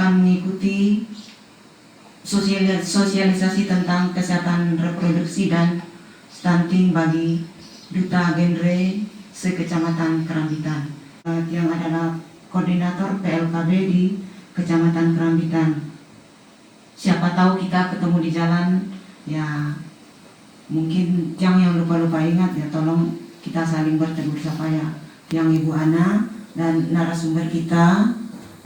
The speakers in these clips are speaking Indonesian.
akan mengikuti sosialisasi tentang kesehatan reproduksi dan stunting bagi Duta Genre se-Kecamatan Kerambitan, yang adalah koordinator PLKB di Kecamatan Kerambitan. Siapa tahu kita ketemu di jalan, ya mungkin yang lupa-lupa ingat ya, tolong kita saling bertegur sapa ya. Yang Ibu Ana dan narasumber kita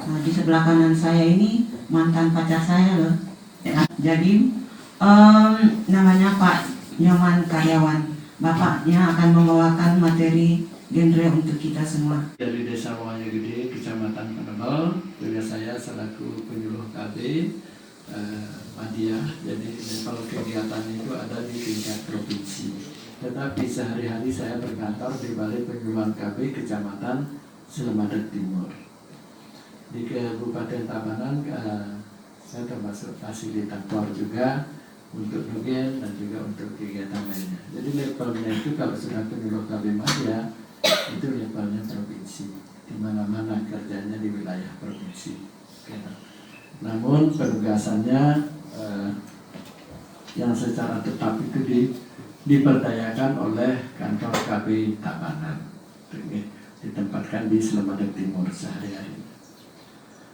di sebelah kanan saya ini mantan pacar saya loh. Ya, jadi namanya Pak Nyoman Karyawan. Bapaknya akan membawakan materi genre untuk kita semua. Dari Desa Wahyu Gede, Kecamatan Penebel, juga saya selaku penyuluh KB Madya. Jadi level kegiatan itu ada di tingkat provinsi. Tetapi sehari-hari saya berkantor di Balai Penyuluhan KB Kecamatan Slemadeg Timur. Di Kabupaten Tabanan saya termasuk fasilitator juga untuk dogen dan juga untuk kegiatan lainnya. Jadi levelnya itu kalau sudah penyuluh KB Madya itu levelnya provinsi, di mana-mana kerjanya di wilayah provinsi. Namun penugasannya yang secara tetap itu diperdayakan oleh kantor KB Tabanan, ditempatkan di Slemadeg Timur sehari-hari.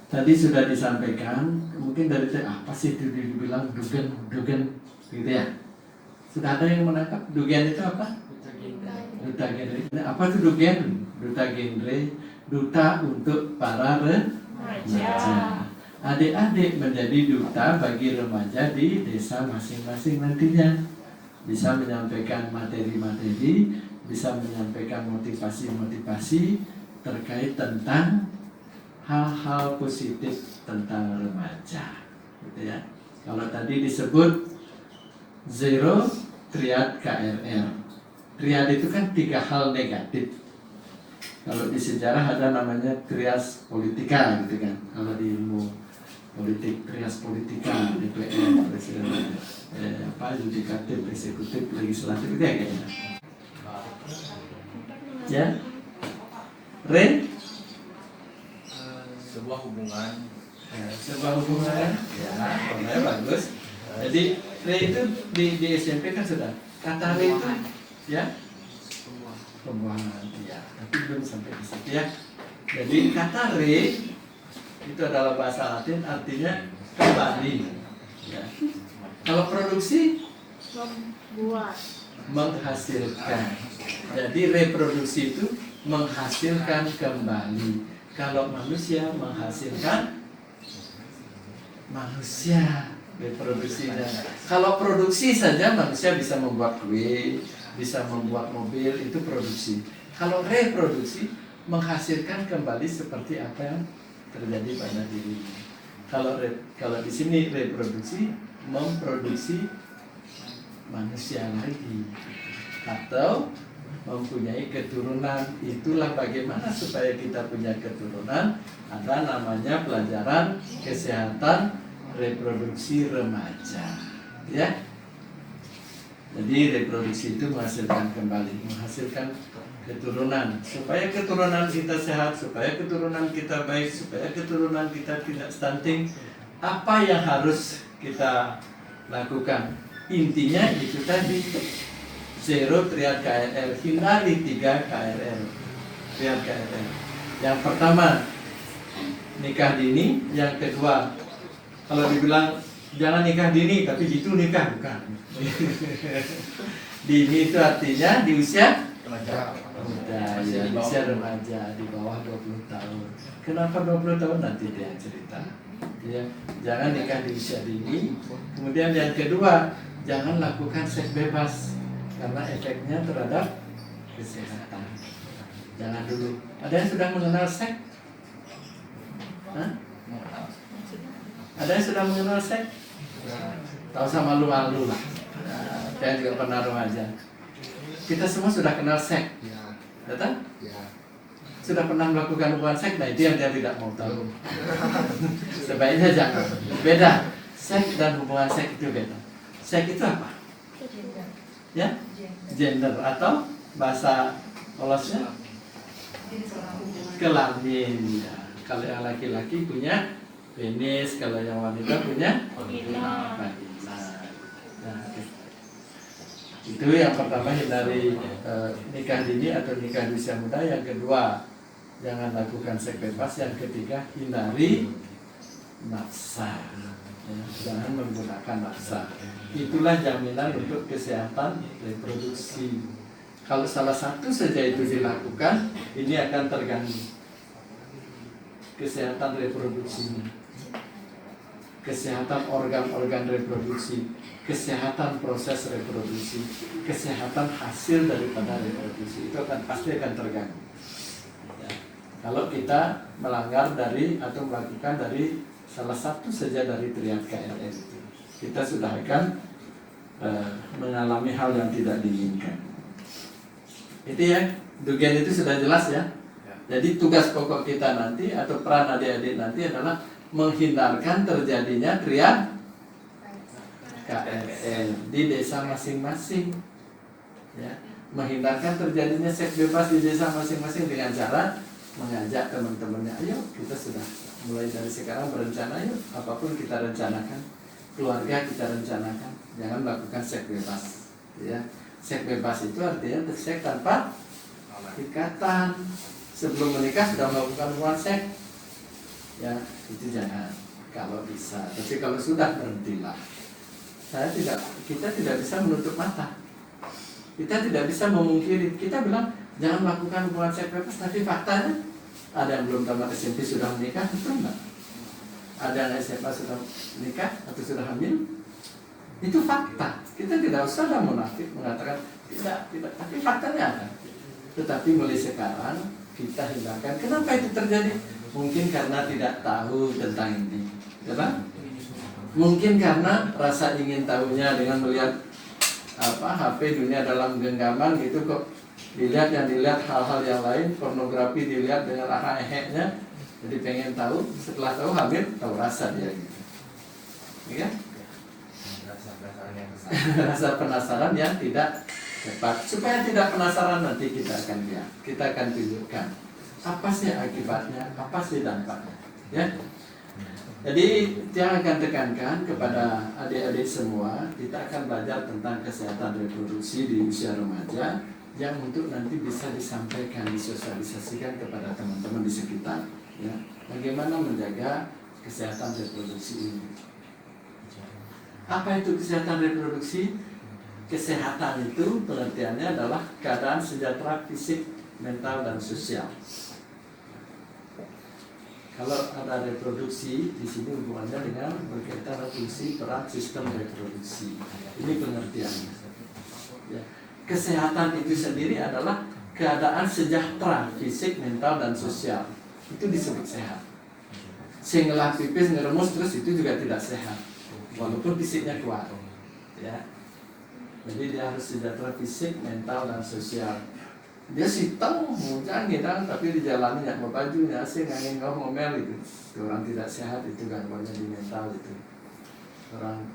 Tadi sudah disampaikan, mungkin dari apa sih itu dibilang dugen gitu ya? Sudah ada yang menangkap dugen itu apa? Duta genre. Apa itu dugen? Duta genre, duta untuk para remaja. Adik-adik menjadi duta bagi remaja di desa masing-masing nantinya. Bisa menyampaikan materi-materi, bisa menyampaikan motivasi-motivasi terkait tentang hal-hal positif tentang remaja, gitu ya. Kalau tadi disebut Zero Triad KRR. Triad itu kan 3 hal negatif. Kalau di sejarah ada namanya trias politika, gitu kan. Kalau di ilmu politik, trias politika, DPR, presiden, yudikatif, eksekutif, legislatif, itu ya kayaknya. Ya, sebuah hubungan, ya, namanya bagus. Jadi itu di SMP kan sudah kata itu ya pembuangan, ya, tapi belum sampai di situ ya. Jadi kata itu adalah bahasa Latin, artinya kembali. Ya. Kalau produksi membuat, menghasilkan. Jadi reproduksi itu menghasilkan kembali. Kalau manusia menghasilkan manusia, reproduksinya. Kalau produksi saja manusia bisa membuat kue, bisa membuat mobil, itu produksi. Kalau reproduksi menghasilkan kembali seperti apa yang terjadi pada diri. Kalau di sini reproduksi memproduksi manusia lagi atau mempunyai keturunan. Itulah bagaimana supaya kita punya keturunan. Ada namanya pelajaran kesehatan reproduksi remaja, ya. Jadi reproduksi itu menghasilkan kembali, menghasilkan keturunan. Supaya keturunan kita sehat, supaya keturunan kita baik, supaya keturunan kita tidak stunting, apa yang harus kita lakukan? Intinya itu tadi, Zero Triad KRR, hindari 3 KRR, Triad KRR. Yang pertama, nikah dini. Yang kedua, kalau dibilang jangan nikah dini, tapi gitu nikah, bukan. Dini itu artinya di usia remaja, muda, ya, di usia remaja, di bawah 20 tahun. Kenapa 20 tahun? Nanti dia cerita. Ya, jangan nikah di usia dini. Kemudian yang kedua, jangan lakukan seks bebas karena efeknya terhadap kesehatan. Jangan dulu. Ada yang sudah mengenal seks? Hah? Ada yang sudah mengenal seks? Tahu sama malu-malu lah. Saya juga pernah remaja. Kita semua sudah kenal seks. Betul? Sudah pernah melakukan hubungan seks? Nah, itu yang dia tidak mau tahu. Sebaiknya jangan. Beda. Seks dan hubungan seks itu beda. Seks itu apa? Ya? Gender atau bahasa polosnya kelamin. Ya. Kalau yang laki-laki punya penis, kalau yang wanita punya Vagina. vagina. Nah, itu yang pertama, hindari nikah dini atau nikah di usia muda. Yang kedua, jangan lakukan seks bebas. Yang ketiga, hindari nafsa. Ya, jangan menggunakan nafsa. Itulah jaminan untuk kesehatan reproduksi. Kalau salah satu saja itu dilakukan, ini akan terganggu kesehatan reproduksi, kesehatan organ-organ reproduksi, kesehatan proses reproduksi, kesehatan hasil daripada reproduksi, itu pasti akan terganggu. Ya. Kalau kita melanggar dari atau melakukan dari salah satu saja dari triad KNR itu, kita sudah akan mengalami hal yang tidak diinginkan. Itu ya, Dugen itu sudah jelas ya. Jadi tugas pokok kita nanti atau peran adik-adik nanti adalah menghindarkan terjadinya triad KNN di desa masing-masing. Ya, menghindarkan terjadinya seks bebas di desa masing-masing dengan cara mengajak teman-temannya, ayo kita sudah mulai dari sekarang berencana, yuk apapun kita rencanakan, keluarga kita rencanakan, jangan melakukan seks bebas. Ya, seks bebas itu artinya seks tanpa ikatan. Sebelum menikah sudah melakukan hubungan seks, ya itu jangan kalau bisa. Tapi kalau sudah, berhentilah. Kita tidak bisa menutup mata. Kita tidak bisa memungkiri. Kita bilang jangan melakukan hubungan seks bebas, tapi faktanya ada yang belum tamat SMP sudah menikah, itu enggak. Ada yang SMA sudah menikah atau sudah hamil, itu fakta. Kita tidak usah lah munafik mengatakan tidak, tapi faktanya ada. Tetapi mulai sekarang kita hindarkan. Kenapa itu terjadi? Mungkin karena tidak tahu tentang ini, ya. Mungkin karena rasa ingin tahunya dengan melihat HP dunia dalam genggaman gitu, kok dilihat hal-hal yang lain, pornografi dilihat dengan ahehnya, jadi pengen tahu. Setelah tahu hamil, tahu rasa dia gitu, ya. Rasa penasaran yang tidak tepat. Supaya tidak penasaran, nanti kita akan lihat, kita akan tunjukkan apa sih akibatnya, apa sih dampaknya, ya. Jadi yang akan tekankan kepada adik-adik semua, kita akan belajar tentang kesehatan reproduksi di usia remaja yang untuk nanti bisa disampaikan, disosialisasikan kepada teman-teman di sekitar, ya. Bagaimana menjaga kesehatan reproduksi ini. Apa itu kesehatan reproduksi? Kesehatan itu pengertiannya adalah keadaan sejahtera fisik, mental, dan sosial. Kalau ada reproduksi, di sini hubungannya dengan berkaitan dengan fungsi peran sistem reproduksi. Ini pengertiannya. Ya. Kesehatan itu sendiri adalah keadaan sejahtera fisik, mental, dan sosial. Itu disebut sehat. Ngelah pipis, ngeremus terus itu juga tidak sehat, walaupun fisiknya kuat. Ya. Jadi dia harus sejahtera fisik, mental, dan sosial. Dia sitang, mujang, ngidang, tapi di jalannya nggak mau baju, nyasih, ngangin ngomel itu. Orang tidak sehat itu gangguannya di mental itu. Orang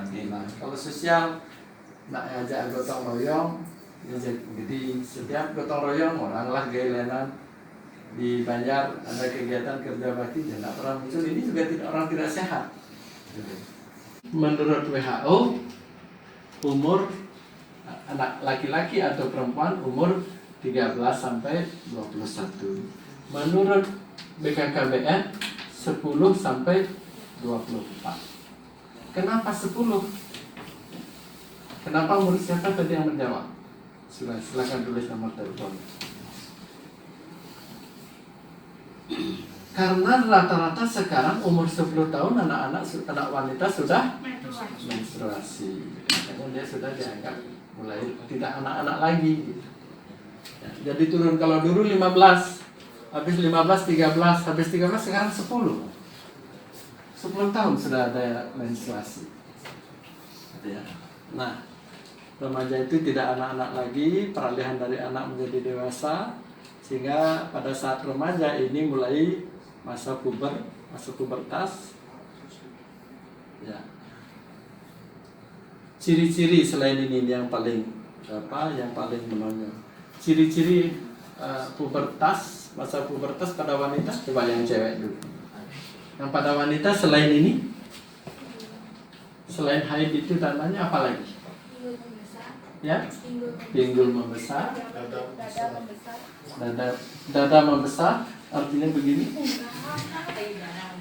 gila. Kalau sosial, nak ngajak gotong royong, jadi setiap gotong royong orang lah gailenan. Di Banjar ada kegiatan kerja bakti, dan tak pernah muncul. Ini juga orang tidak sehat. Menurut WHO, umur anak laki-laki atau perempuan umur 13 sampai 21. Menurut BKKBN 10 sampai 24. Kenapa 10? Kenapa umur siapa tadi yang menjawab? Silakan tulis nomor telepon. Karena rata-rata sekarang umur 10 tahun anak wanita sudah menstruasi. Makanya dia sudah dianggap mulai tidak anak-anak lagi gitu. Ya, jadi turun. Kalau dulu 15, habis 15 13, habis 13 sekarang 10 tahun sudah ada menstruasi, ya. Nah, remaja itu tidak anak-anak lagi, peralihan dari anak menjadi dewasa, sehingga pada saat remaja ini mulai masa pubertas, ya. Ciri-ciri selain ini yang paling menonjol. Ciri-ciri pubertas, masa pubertas pada wanita, coba yang cewek dulu. Nah, pada wanita selain ini, selain haid itu tandanya apa lagi? Pinggul membesar. Ya, pinggul membesar, Dada membesar. dada membesar, artinya begini.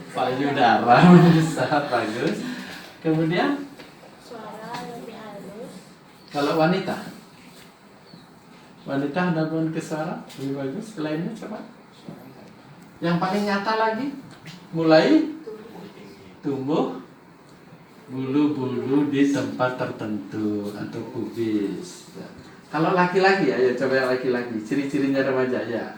Payudara membesar, bagus. Kemudian, Suara lebih halus. kalau wanita ada ke suara lebih bagus. Lainnya coba. Yang paling nyata lagi, mulai tumbuh bulu-bulu di tempat tertentu atau pubis. Kalau laki-laki, ayo coba yang laki-laki. Ciri-cirinya remaja ya.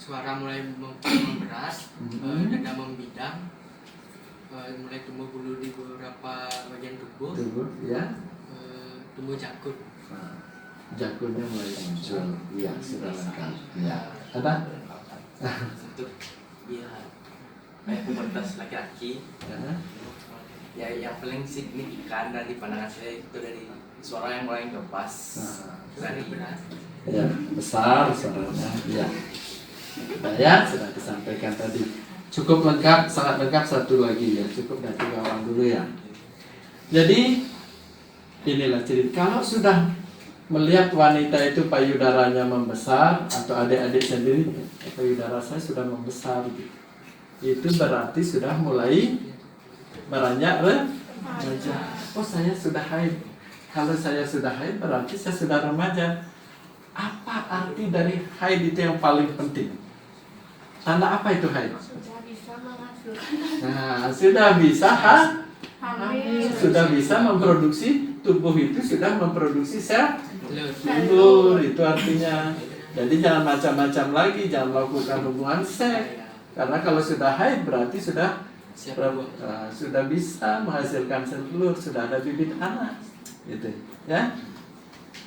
Suara mulai memberas, dada membidang, mulai tumbuh bulu di beberapa bagian tubuh, Tumbuh, ya. tumbuh jakun. Nah, jakunnya mulai muncul. Iya, sudah lengkap. Ya. Ada? Untuk ya kayak pubertas laki-laki. Ya yang paling signifikan dari pandangan saya itu dari suara yang mulai ngepas dari Ya, besar suaranya. Ya. Ya, sudah disampaikan tadi. Cukup lengkap, sangat lengkap. Satu lagi ya, cukup dari orang dulu ya. Jadi inilah cerita. Kalau sudah melihat wanita itu payudaranya membesar, atau adik-adik sendiri payudara saya sudah membesar, itu berarti sudah mulai beranjak remaja. Oh, saya sudah haid. Kalau saya sudah haid berarti saya sudah remaja. Apa arti dari haid itu yang paling penting? Tanda apa itu haid? Sudah bisa menghasilkan. Nah, sudah bisa Hamil. sudah bisa memproduksi, tubuh itu sudah memproduksi sel telur, itu artinya. Jadi jangan macam-macam lagi, jangan melakukan hubungan seks. Karena kalau sudah haid berarti sudah bisa menghasilkan sel telur, sudah ada bibit anak, gitu ya.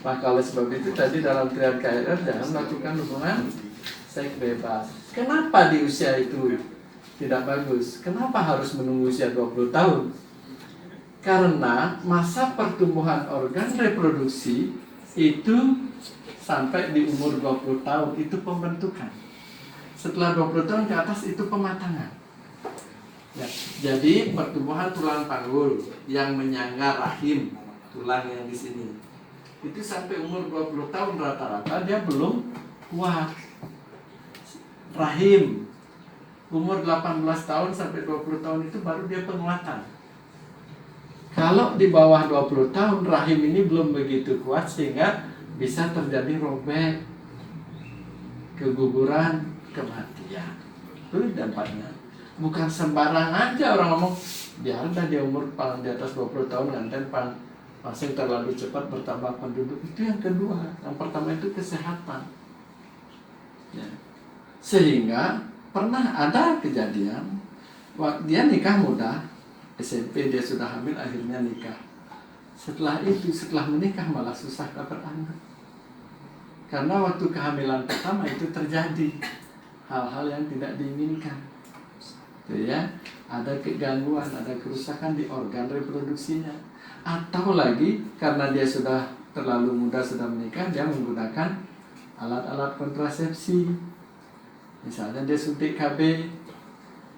Maka oleh sebab itu tadi dalam triad KRR jangan melakukan hubungan seks bebas. Kenapa di usia itu tidak bagus? Kenapa harus menunggu usia 20 tahun? Karena masa pertumbuhan organ reproduksi itu sampai di umur 20 tahun itu pembentukan. Setelah 20 tahun ke atas itu pematangan. Ya, jadi pertumbuhan tulang panggul yang menyangga rahim, tulang yang di sini, itu sampai umur 20 tahun rata-rata dia belum kuat. Rahim umur 18 tahun sampai 20 tahun itu baru dia penguatan. Kalau di bawah 20 tahun rahim ini belum begitu kuat sehingga bisa terjadi robek, keguguran, kematian. Itu dampaknya. Bukan sembarang aja orang ngomong biar dah dia umur paling di atas 20 tahun nganten masih terlalu cepat bertambah penduduk. Itu yang kedua. Yang pertama itu kesehatan. Ya. Sehingga pernah ada kejadian dia nikah muda, SMP dia sudah hamil, akhirnya nikah. Setelah menikah malah susah dapat anak. Karena waktu kehamilan pertama itu terjadi hal-hal yang tidak diinginkan. Gitu ya, ada kegangguan, ada kerusakan di organ reproduksinya. Atau lagi karena dia sudah terlalu muda sudah menikah, dia menggunakan alat-alat kontrasepsi. Misalnya dia suntik KB,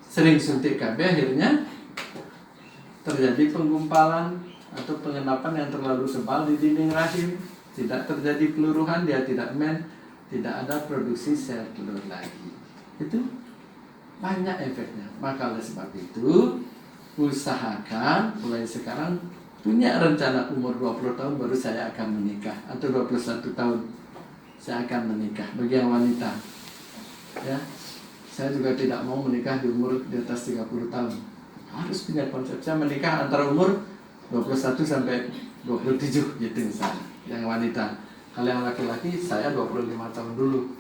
sering suntik KB, akhirnya terjadi penggumpalan atau pengenapan yang terlalu tebal di dinding rahim, tidak terjadi peluruhan, dia tidak tidak ada produksi sel telur lagi. Itu banyak efeknya. Maka oleh sebab itu usahakan mulai sekarang punya rencana umur 20 tahun baru saya akan menikah, atau 21 tahun saya akan menikah. Bagi yang wanita ya, saya juga tidak mau menikah di umur di atas 30 tahun. Harus punya konsep saya menikah antara umur 21 sampai 27 gitu misalnya. Yang wanita. Kalau yang laki-laki saya 25 tahun dulu.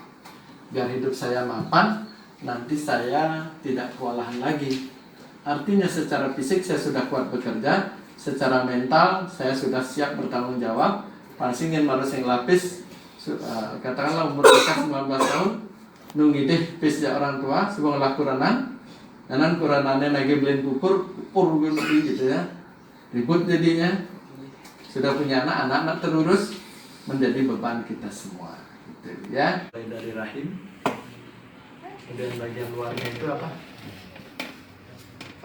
Biar hidup saya mapan, nanti saya tidak kewalahan lagi. Artinya secara fisik saya sudah kuat bekerja, secara mental saya sudah siap bertanggung jawab. Pansingin marus yang lapis, katakanlah umur nikah 19 tahun, nunggu deh pisnya orang tua, sebuah lakuranan, nanan kuranannya lagi beliin pupur gitu ya, ribut jadinya. Sudah punya anak terurus, menjadi beban kita semua, gitu ya. Mulai dari rahim, kemudian bagian luarnya itu apa?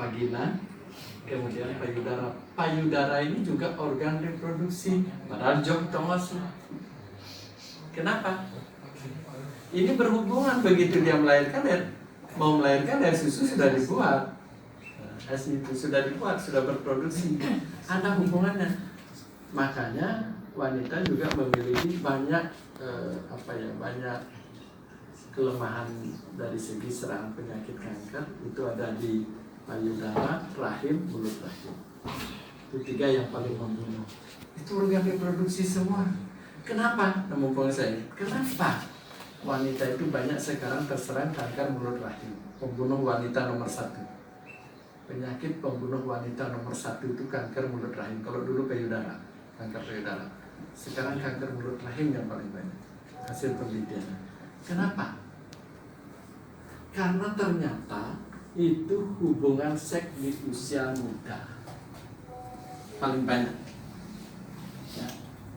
vagina, kemudian payudara. Payudara ini juga organ reproduksi. Padahal Job Thomas. Kenapa? Ini berhubungan begitu dia melahirkan ya, mau melahirkan ya susu sudah dibuat. Asi itu sudah dibuat, sudah berproduksi. Ada hubungannya. Makanya wanita juga memiliki banyak banyak kelemahan dari segi serangan penyakit kanker. Itu ada di payudara, rahim, mulut rahim. Itu 3 yang paling membunuh. Itu organ reproduksi semua. Kenapa? Mumpung saya, kenapa wanita itu banyak sekarang terserang kanker mulut rahim? Pembunuh wanita nomor 1. Penyakit pembunuh wanita nomor 1 itu kanker mulut rahim. Kalau dulu payudara, kanker payudara. Sekarang kanker mulut rahim yang paling banyak. Hasil penelitian. Kenapa? Karena ternyata itu hubungan seks di usia muda paling banyak. Ya,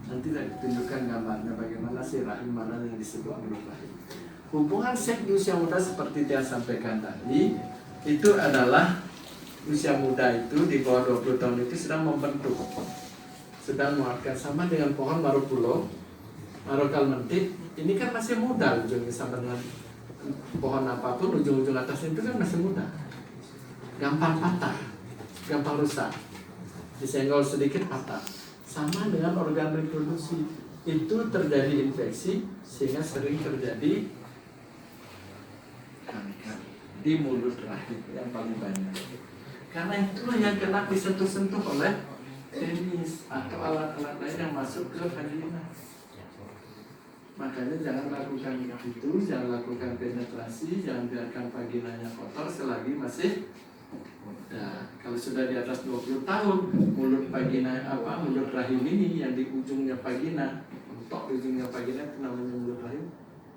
nanti saya tunjukkan gambarnya bagaimana sih rahim mana yang disebut mulut rahim. Hubungan seks di usia muda seperti yang sampaikan tadi, itu adalah usia muda itu di bawah 20 tahun itu sedang membentuk, sedang menguatkan, sama dengan pohon marupulo, marokalmentik. Ini kan masih muda ujungnya, sama dengan pohon apapun ujung-ujung atasnya itu kan masih muda, gampang patah, gampang rusak, disenggol sedikit patah. Sama dengan organ reproduksi, itu terjadi infeksi sehingga sering terjadi kanker di mulut rahim yang paling banyak. Karena itulah yang kena disentuh-sentuh oleh penis atau alat-alat lain yang masuk ke vagina. Makanya jangan lakukan itu, jangan lakukan penetrasi, jangan biarkan vaginanya kotor selagi masih muda. Kalau sudah di atas 20 tahun, mulut vagina mulut rahim ini yang di ujungnya vagina, mentok di ujungnya vagina itu namanya mulut rahim,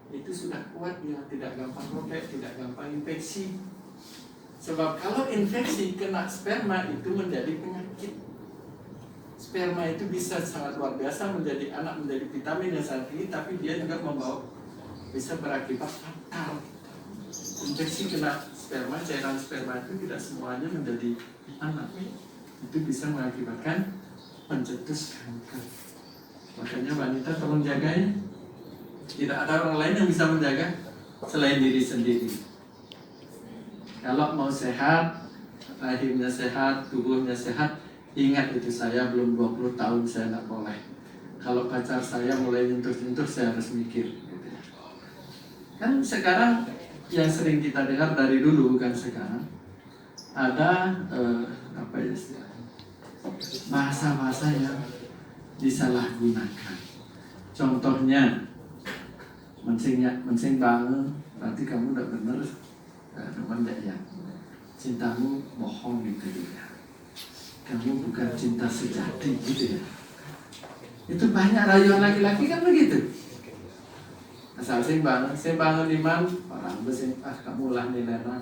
itu sudah kuat, dia tidak gampang robek, tidak gampang infeksi. Sebab kalau infeksi kena sperma itu menjadi penyakit. Sperma itu bisa sangat luar biasa menjadi anak, menjadi vitamin yang sangat tinggi, tapi dia juga membawa, bisa berakibat fatal. Infeksi kena sperma, cairan sperma itu tidak semuanya menjadi anak. Itu bisa mengakibatkan pencetus kanker. Makanya wanita tolong jaga ya. Tidak ada orang lain yang bisa menjaga selain diri sendiri. Kalau mau sehat, rahimnya sehat, tubuhnya sehat, ingat itu saya belum 20 tahun saya tidak boleh. Kalau pacar saya mulai nyentuh-nyentuh saya harus mikir. Kan sekarang yang sering kita dengar dari dulu kan sekarang ada bahasa-bahasa yang disalahgunakan. Contohnya mencing banget, berarti kamu tidak benar. Teman ya, cintamu bohong gitu ya. Kamu bukan cinta sejati gitu ya. Itu banyak rayuan laki-laki kan begitu. Asal sing bangun iman, orang besing kamu lah nilainya.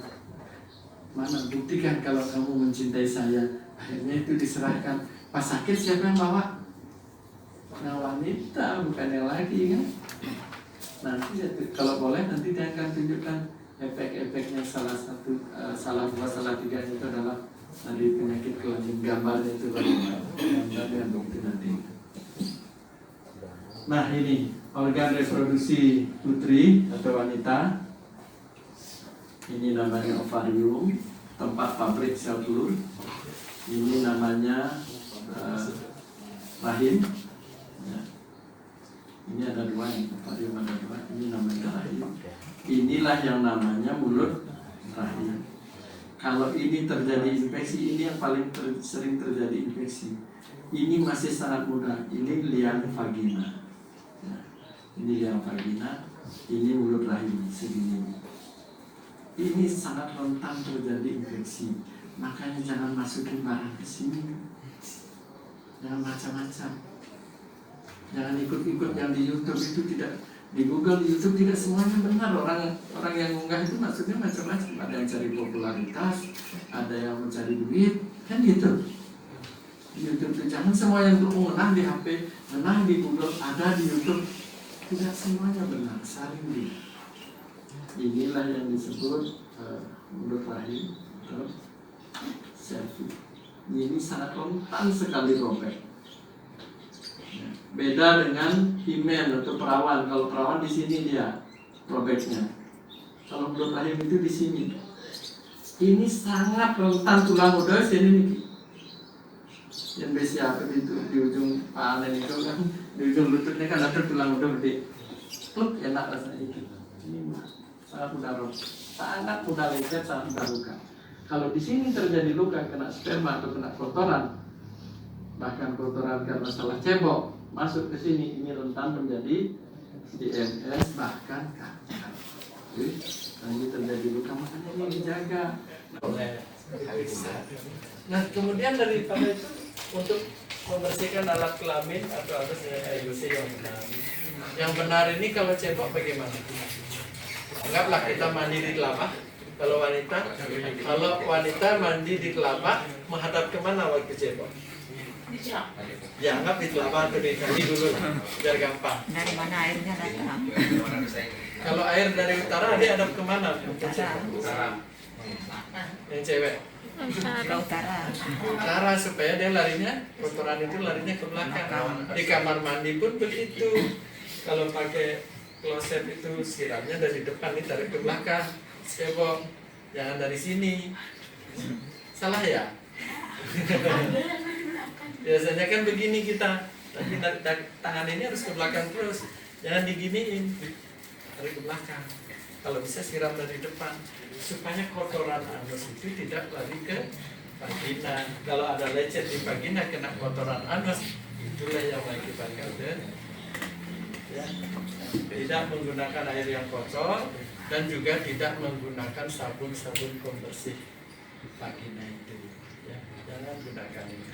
Mana buktikan kalau kamu mencintai saya. Akhirnya itu diserahkan. Pas sakit siapa yang bawa? Nah wanita, bukan yang laki kan. Nanti kalau boleh nanti dia akan tunjukkan efek-efeknya. Salah 2, 3 itu adalah dari penyakit kelamin. Gambarnya itu gambar dengan bukti nanti. Nah ini organ reproduksi putri atau wanita. Ini namanya ovarium, tempat pabrik sel telur. Ini namanya rahim. Ya. Ini ada 2, ovarium ada 2. Ini namanya rahim. Inilah yang namanya mulut rahim. Kalau ini terjadi infeksi, ini yang paling sering terjadi infeksi. Ini masih sangat mudah. Ini liang vagina. Ya. Ini liang vagina. Ini mulut rahim segini. Ini sangat rentan terjadi infeksi. Makanya jangan masukin barang ke sini. Jangan macam-macam. Jangan ikut-ikut yang di YouTube itu tidak. Di Google, di YouTube tidak semuanya benar. Orang yang mengunggah itu maksudnya macam-macam. Ada yang cari popularitas, ada yang mencari duit, kan gitu. Di YouTube itu jangan semua yang mengenah di HP, mengenah di Google, ada di YouTube. Tidak semuanya benar, saring dia. Inilah yang disebut mulut rahim. Selfie. Ini sangat rentan sekali robek. Ya, beda dengan himen atau perawan. Kalau perawan di sini dia robeknya. Kalau belut rahim itu di sini. Ini sangat rentan tulang udah sini nih. Yang biasa itu di ujung panen itu kan, di ujung lututnya kan ada tulang udah gede. Pluk, enak rasanya itu. Ini sangat mudah robek, sangat mudah lecet, sangat mudah luka. Kalau di sini terjadi luka kena sperma atau kena kotoran, bahkan kotoran karena salah cebok masuk ke sini, ini rentan menjadi DMS bahkan kanker. Nah, ini terjadi luka, makanya ini dijaga oleh periksa. Nah, kemudian daripada itu untuk membersihkan alat kelamin atau atas IUC yang benar. Yang benar ini kalau cebok bagaimana? Anggaplah kita mandi di telapak. Kalau wanita mandi di telapak menghadap kemana waktu cebok? Ya, anggap di telapak atau di kaki dulu biar gampang. Dari mana airnya datang? Kalau air dari utara dia hadap kemana? Yang cewek Ke utara. utara supaya dia larinya kotoran itu larinya ke belakang. Di kamar mandi pun begitu. Kalau pakai kloset itu siramnya dari depan ditarik ke belakang. Cebok, jangan dari sini. Salah ya? Biasanya kan begini kita, tapi tangan ini harus ke belakang terus. Jangan diginiin, tarik ke belakang. Kalau bisa siram dari depan, supaya kotoran anus itu tidak lari ke vagina. Kalau ada lecet di vagina kena kotoran anus, itulah yang mengakibatkan ya, tidak menggunakan air yang kotor dan juga tidak menggunakan sabun-sabun pembersih vagina itu. Ya, jangan gunakan ini.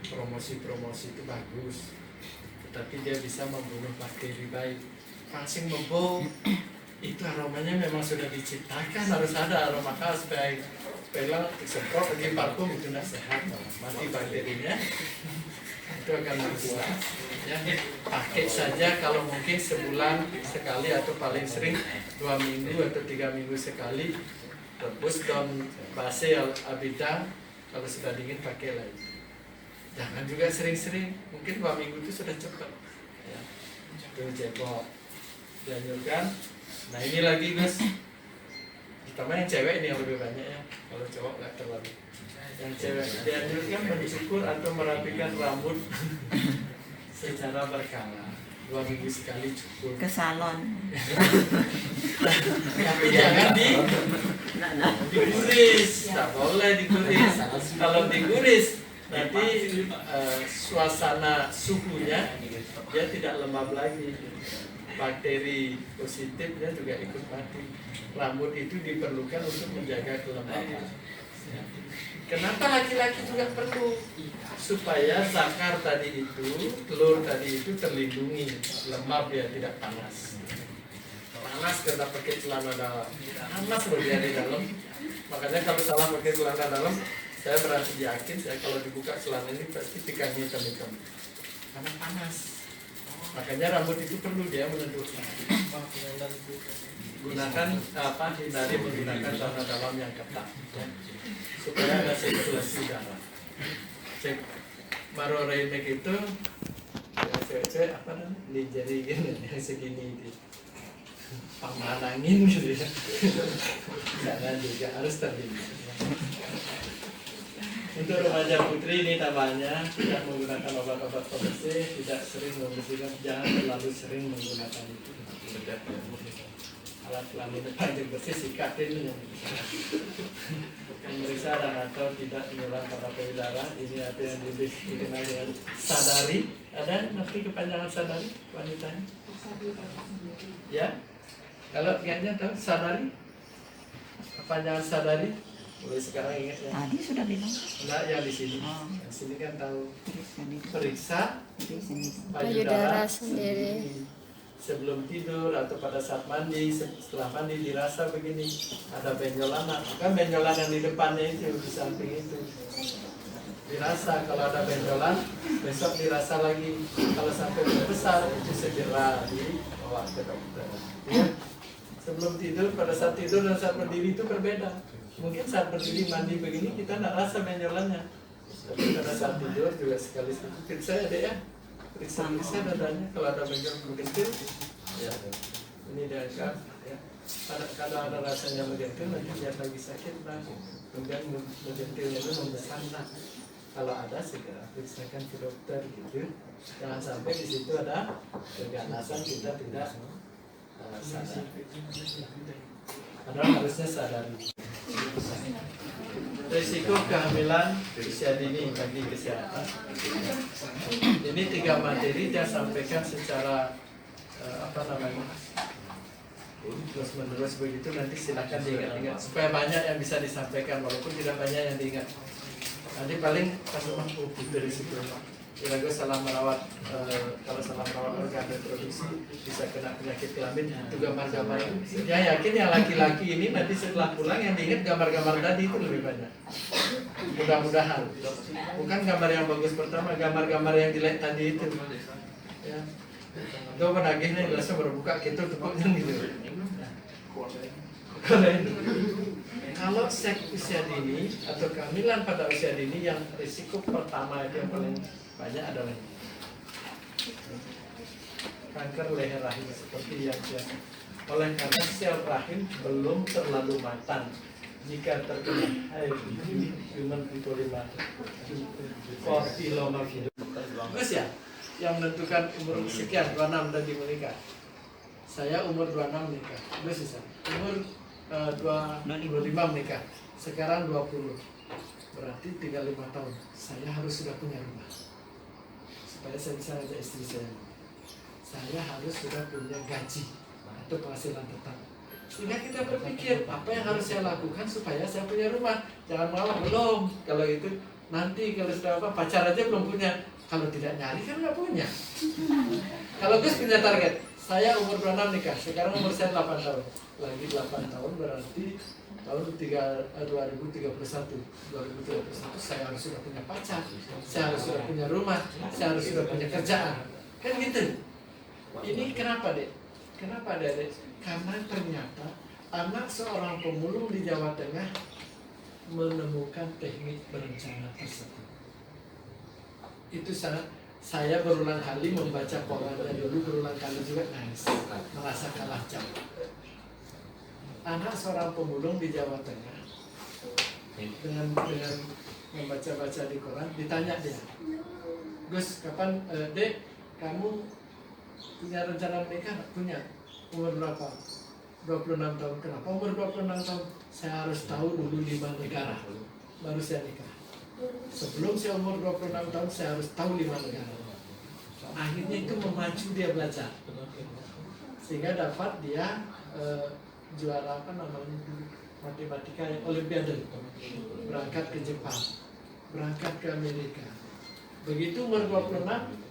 Promosi-promosi itu bagus, tetapi dia bisa membunuh bakteri baik. Pangsing membau itu aromanya memang sudah diciptakan, harus ada aroma khas supaya disemprot lagi parfum itu tidak sehat, mati bakterinya. Itu akan rusak. Ya, pakai saja kalau mungkin sebulan sekali atau paling sering 2 minggu atau 3 minggu sekali. Rebus daun base abida, kalau sudah dingin pakai lagi. Jangan juga sering-sering, mungkin 2 minggu itu sudah cepat. Ya, itu cebok, dianjurkan. Nah ini lagi guys, terutama yang cewek ini yang lebih banyak ya, kalau cowok nggak terlalu. Yang cewek dianjurkan mencukur atau merapikan rambut secara berkala. 2 minggu sekali cukur. Ke salon. Tapi jangan diguris, tak boleh diguris. Kalau diguris nanti suasana suhunya dia tidak lembab lagi. Bakteri positifnya juga ikut mati. Rambut itu diperlukan untuk menjaga kelembapan. Kenapa laki-laki juga perlu? Supaya zakar tadi itu, telur tadi itu terlindungi, lembab dia tidak panas. Panas karena pakai celana dalam. Panas loh dia di dalam. Makanya kalau salah pakai celana dalam, saya berani yakin saya kalau dibuka celana ini pasti pikirnya hitam-hitam. Karena panas. Makanya rambut itu perlu dia menentukan. Gunakan hindari menggunakan celana dalam yang ketat ya, supaya ada sirkulasi darah. Cek marorenek itu ya, cewek apa namanya lingerie gini yang segini itu pamanangin gitu ya. Jangan juga harus terlindung. Untuk remaja putri ini tambahnya tidak menggunakan obat-obat pembersih, tidak sering membersihkan, jangan terlalu sering menggunakan itu. Alat kelamin paling bersih sikatin memeriksa dan atau tidak menyerang pada payudara. Ini apa yang dikenal dengan sadari. Ada nanti kepanjangan sadari wanitanya? Ya, kalau kayaknya tahu sadari, kepanjangan sadari. Mulai sekarang ingat ya. Tadi sudah bilang. Nah, yang di sini. Oh. Yang sini kan tahu. Periksa Periksa Payudara sendiri. Sebelum tidur atau pada saat mandi, setelah mandi dirasa begini ada benjolan, kan benjolan yang di depannya itu di samping itu dirasa. Kalau ada benjolan besok dirasa lagi, kalau sampai besar itu segera dibawa ke dokter ya. Sebelum tidur, pada saat tidur dan saat berdiri itu berbeda. Mungkin saat berdiri mandi begini kita tidak rasa benjolannya. Tapi pada saat tidur juga sekali periksa ya dek ya. Periksa dadanya kalau ada benjol menggentil, ya ini diangkat. Ya. Kalau ada rasanya menggentil nanti lihat lagi sakit nah. Kemudian menggentilnya itu membesar nah. Kalau ada segera periksakan ke dokter gitu. Jangan sampai di situ ada keganasan kita tidak sadar. Padahal harusnya sadari. Risiko kehamilan usia dini bagi kesehatan. Ini 3 materi dia sampaikan secara terus menerus begitu, nanti silakan diingat-ingat supaya banyak yang bisa disampaikan walaupun tidak banyak yang diingat. Nanti paling pas rumah dari situ. Kira-kira salah merawat, kalau salah merawat organ reproduksi bisa kena penyakit kelamin, itu gambar-gambar. Ya yakin yang laki-laki ini nanti setelah pulang yang diingat gambar-gambar tadi itu lebih banyak. Mudah-mudahan. Bukan gambar yang bagus pertama, gambar-gambar yang jelek tadi itu. Ya. Itu penagihnya jelasnya berbuka gitu tepuknya gitu. Kalau seks usia dini atau kehamilan pada usia dini yang risiko pertama itu yang paling banyak adalah kanker leher rahim seperti yang biasa. Oleh karena sel rahim belum terlalu matang jika terkena human papilloma virus. Terus ya, yang menentukan umur sekian 26 tadi menikah. Saya umur 26 menikah. Terus bisa. Umur 25 menikah. Sekarang 20. Berarti 35 tahun. Saya harus sudah punya rumah. Supaya saya bisa ajak istri saya. Saya harus sudah punya gaji atau penghasilan tetap. Sehingga kita berpikir apa yang harus saya lakukan supaya saya punya rumah. Jangan malah belum. Kalau itu nanti kalau sudah pacar aja belum punya. Kalau tidak nyari kan nggak punya. Kalau Gus punya target, saya umur 26 nikah. Sekarang umur saya 8 tahun. Lagi 8 tahun berarti tahun 2031 saya harus sudah punya pacar, saya harus sudah punya rumah, saya harus sudah punya kerjaan. Kan gitu. Ini kenapa dek? Kenapa dek? Karena ternyata anak seorang pemulung di Jawa Tengah menemukan teknik berencana tersebut. Itu sangat, saya berulang kali membaca korannya dulu, berulang kali juga nangis, merasa kalah jauh. Anak seorang pemulung di Jawa Tengah dengan membaca-baca di koran, ditanya dia, Gus, kapan, dek, kamu punya rencana menikah? Punya. Umur berapa? 26 tahun. Kenapa umur 26 tahun? Saya harus tahu dulu 5 negara, baru saya nikah. Sebelum saya umur 26 tahun, saya harus tahu 5 negara. Akhirnya itu memacu dia belajar, sehingga dapat dia juara matematika yang olimpiade, berangkat ke Jepang, berangkat ke Amerika. Begitu umur 26,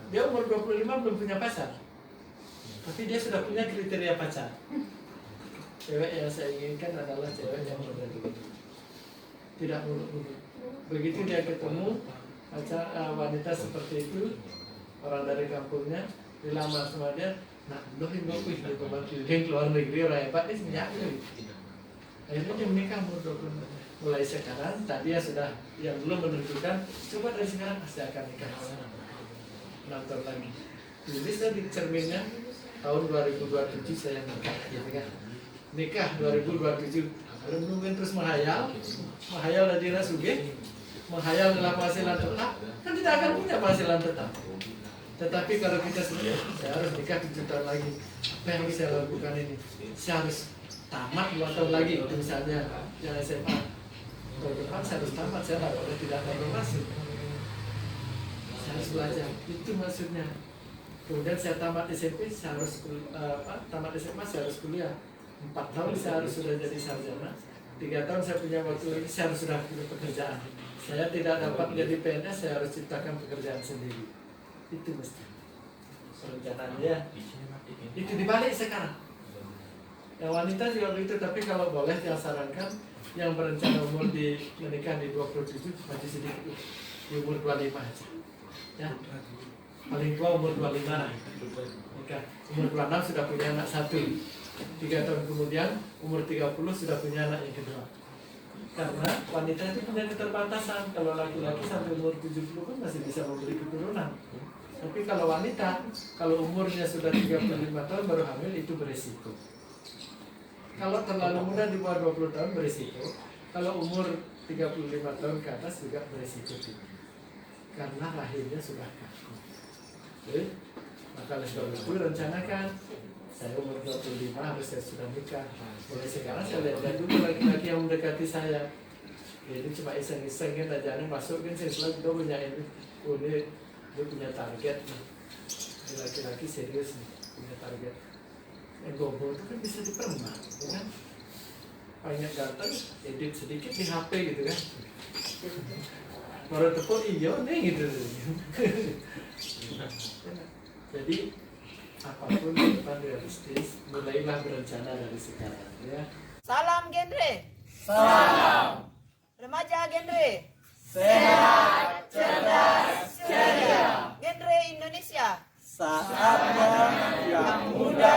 dia umur 25 belum punya pacar, tapi dia sudah punya kriteria pacar. Cewek yang saya inginkan adalah cewek yang berbeda, tidak muluk-muluk. Begitu dia ketemu wanita seperti itu, orang dari kampungnya, dilamar sama dia, nah, loh ini dia pembantu, dia keluar negeri, orang hebat, dia senjak gitu. Akhirnya dia menikah umur 20. Mulai sekarang, tadi ya sudah, yang belum menentukan, coba dari sekarang pasti akan nikah. 6 tahun lagi. Tulis di cerminnya, tahun 2027 saya nikah, gitu kan. Nikah 2027, belum nungguin terus menghayal dari Rasuge, menghayal dalam penghasilan tetap, kan tidak akan punya penghasilan tetap. Tetapi kalau kita sendiri, saya harus nikah 7 tahun lagi. Apa yang harus saya lakukan ini? Saya harus tamat 2 tahun lagi. Misalnya yang SMA, tahun depan saya harus tamat. Saya tidak akan masuk. Saya harus belajar. Itu maksudnya. Kemudian saya tamat SMP, saya harus tamat SMA, saya harus kuliah. 4 tahun saya harus sudah jadi sarjana. 3 tahun saya punya waktu lagi, saya harus sudah punya pekerjaan. Saya tidak dapat menjadi PNS, saya harus ciptakan pekerjaan sendiri. Itu mesti perencanaan dia. Itu dibalik sekarang. Yang wanita juga begitu, tapi kalau boleh yang sarankan yang berencana umur di menikah di 27 masih sedikit, di umur 25 aja. Ya. Paling tua umur 25 lah. Nikah. Umur 26 sudah punya anak 1. 3 tahun kemudian umur 30 sudah punya anak yang kedua. Karena wanita itu punya keterbatasan. Kalau laki-laki sampai umur 70 kan masih bisa memberi keturunan. Tapi kalau wanita, kalau umurnya sudah 35 tahun baru hamil itu beresiko. Kalau terlalu muda di bawah 20 tahun beresiko. Kalau umur 35 tahun ke atas juga beresiko tinggi. Karena rahimnya sudah kaku. Jadi, maka oleh sebab itu rencanakan saya umur 25 harus saya sudah nikah. Mulai sekarang saya lihat dulu laki-laki yang mendekati saya. Ini cuma iseng-iseng kan ajaran masuk kan saya selalu dia punya ini. Oh, dia punya target nih. Ini laki-laki serius nih, punya target. Yang gombol itu kan bisa dipermak, ya kan? Banyak ganteng, edit sedikit di HP gitu kan. Baru tepuk iya nih gitu. Jadi apapun yang depan realistis, mulailah berencana dari sekarang ya. Salam genre. Salam. Remaja genre. Sehat, cerdas, ceria. Genre Indonesia. Saatnya yang muda